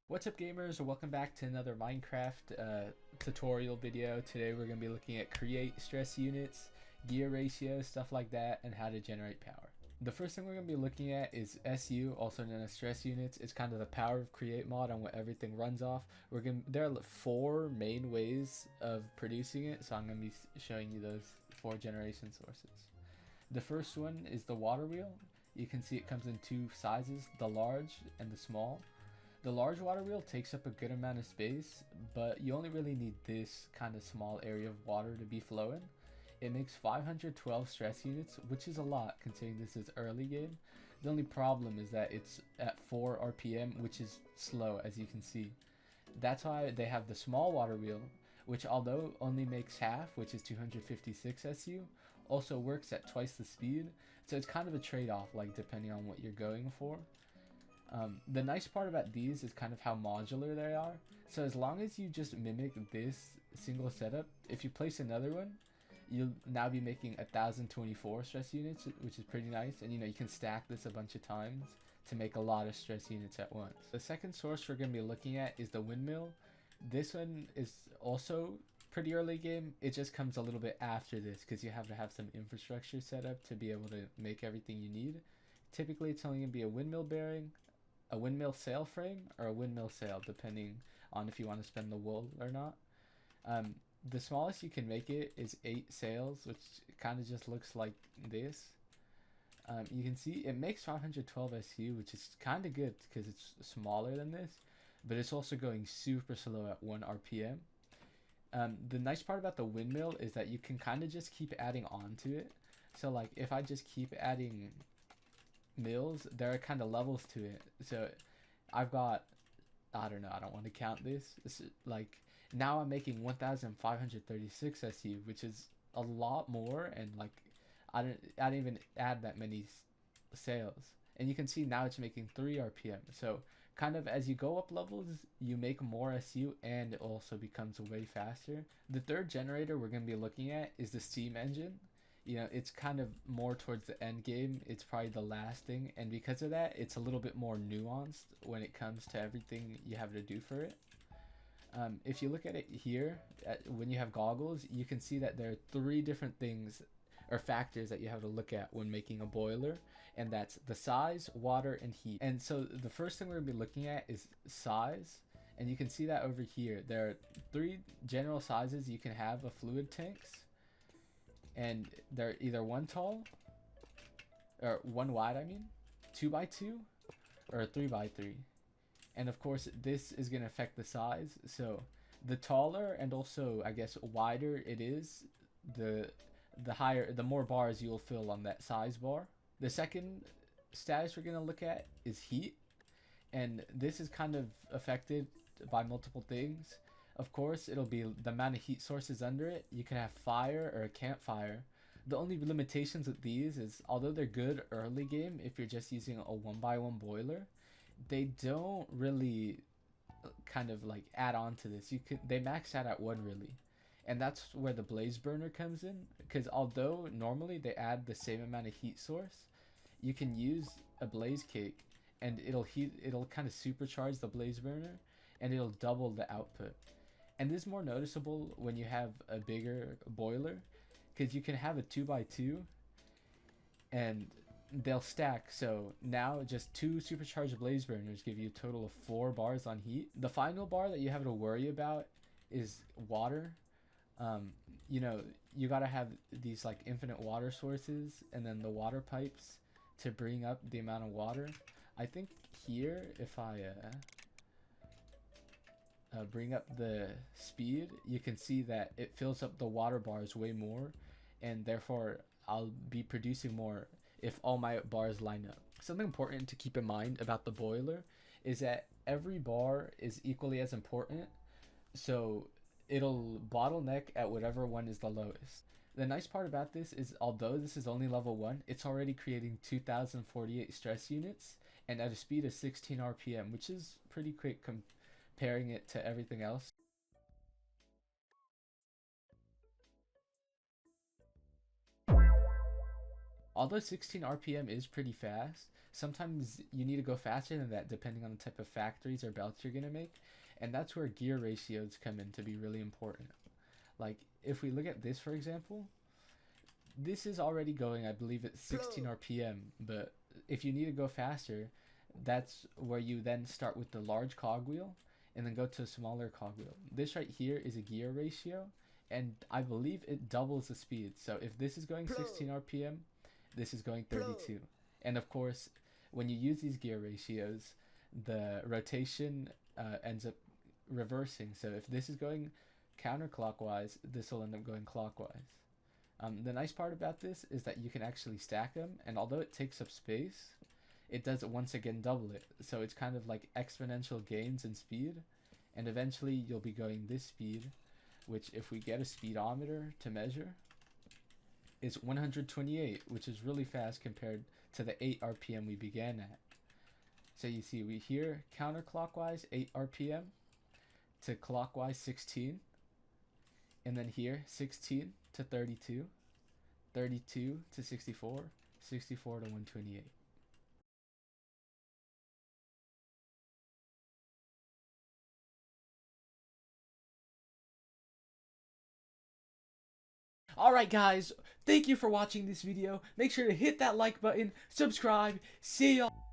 What's up, gamers? Welcome back to another Minecraft tutorial video. Today we're going to be looking at create stress units, gear ratios, stuff like that, and how to generate power. The first thing we're going to be looking at is SU, also known as stress units. It's kind of the power of create mod on what everything runs off. There are 4 main ways of producing it, so I'm going to be showing you those 4 generation sources. The first one is the water wheel. You can see it comes in 2 sizes, the large and the small. The large water wheel takes up a good amount of space, but you only really need this kind of small area of water to be flowing. It makes 512 stress units, which is a lot considering this is early game. The only problem is that it's at 4 RPM, which is slow, as you can see. That's why they have the small water wheel, which although only makes half, which is 256 SU, also works at twice the speed. So it's kind of a trade-off, like depending on what you're going for. The nice part about these is kind of how modular they are. So as long as you just mimic this single setup, if you place another one, you'll now be making 1024 stress units, which is pretty nice. And you can stack this a bunch of times to make a lot of stress units at once. The second source we're going to be looking at is the windmill. This one is also pretty early game. It just comes a little bit after this because you have to have some infrastructure set up to be able to make everything you need. Typically it's only going to be a windmill bearing, a windmill sail frame, or a windmill sail, depending on if you want to spend the wool or not. The smallest you can make it is 8 sails, which kind of just looks like this. You can see it makes 512 SU, which is kind of good because it's smaller than this, but it's also going super slow at 1 RPM. The nice part about the windmill is that you can kind of just keep adding on to it. So like if I just keep adding mills, there are kind of levels to it. So I've got, I don't know, I don't want to count this. It's like now I'm making 1536 SU, which is a lot more, and like I didn't even add that many sales. And you can see now it's making 3 RPM. So kind of as you go up levels, you make more SU and it also becomes way faster. The third generator we're going to be looking at is the steam engine. It's kind of more towards the end game. It's probably the last thing, and because of that, it's a little bit more nuanced when it comes to everything you have to do for it. If you look at it here, when you have goggles, you can see that there are 3 different things or factors that you have to look at when making a boiler, and that's the size, water, and heat. And so the first thing we're going to be looking at is size, and you can see that over here. There are 3 general sizes you can have of fluid tanks. And they're either 1 tall, or 1 wide, 2x2, or 3x3. And of course, this is going to affect the size. So the taller and also, I guess, wider it is, the more bars you'll fill on that size bar. The second status we're going to look at is heat. And this is kind of affected by multiple things. Of course, it'll be the amount of heat sources under it. You can have fire or a campfire. The only limitations with these is, although they're good early game, if you're just using a 1x1 boiler, they don't really kind of like add on to this. They max out at 1 really. And that's where the blaze burner comes in, because although normally they add the same amount of heat source, you can use a blaze cake and it'll kind of supercharge the blaze burner and it'll double the output. And this is more noticeable when you have a bigger boiler, because you can have a 2x2 and they'll stack. So now just 2 supercharged blaze burners give you a total of 4 bars on heat. The final bar that you have to worry about is water. You gotta have these like infinite water sources and then the water pipes to bring up the amount of water. I think here, if I bring up the speed, you can see that it fills up the water bars way more, and therefore I'll be producing more if all my bars line up. Something important to keep in mind about the boiler is that every bar is equally as important, so it'll bottleneck at whatever one is the lowest. The nice part about this is, although this is only level 1, it's already creating 2048 stress units and at a speed of 16 RPM, which is pretty quick comparing it to everything else. Although 16 RPM is pretty fast, sometimes you need to go faster than that depending on the type of factories or belts you're going to make, and that's where gear ratios come in to be really important. Like, if we look at this, for example, this is already going, I believe, at 16 RPM, but if you need to go faster, that's where you then start with the large cogwheel and then go to a smaller cogwheel. This right here is a gear ratio, and I believe it doubles the speed. So if this is going 16 RPM, this is going 32. And of course, when you use these gear ratios, the rotation ends up reversing. So if this is going counterclockwise, this will end up going clockwise. The nice part about this is that you can actually stack them, and although it takes up space, it does once again double it. So it's kind of like exponential gains in speed, and eventually you'll be going this speed, which if we get a speedometer to measure, is 128, which is really fast compared to the 8 RPM we began at. So you see, we here counterclockwise 8 RPM to clockwise 16, and then here 16 to 32, 32 to 64, 64 to 128. Alright guys, thank you for watching this video. Make sure to hit that like button, subscribe, see y'all.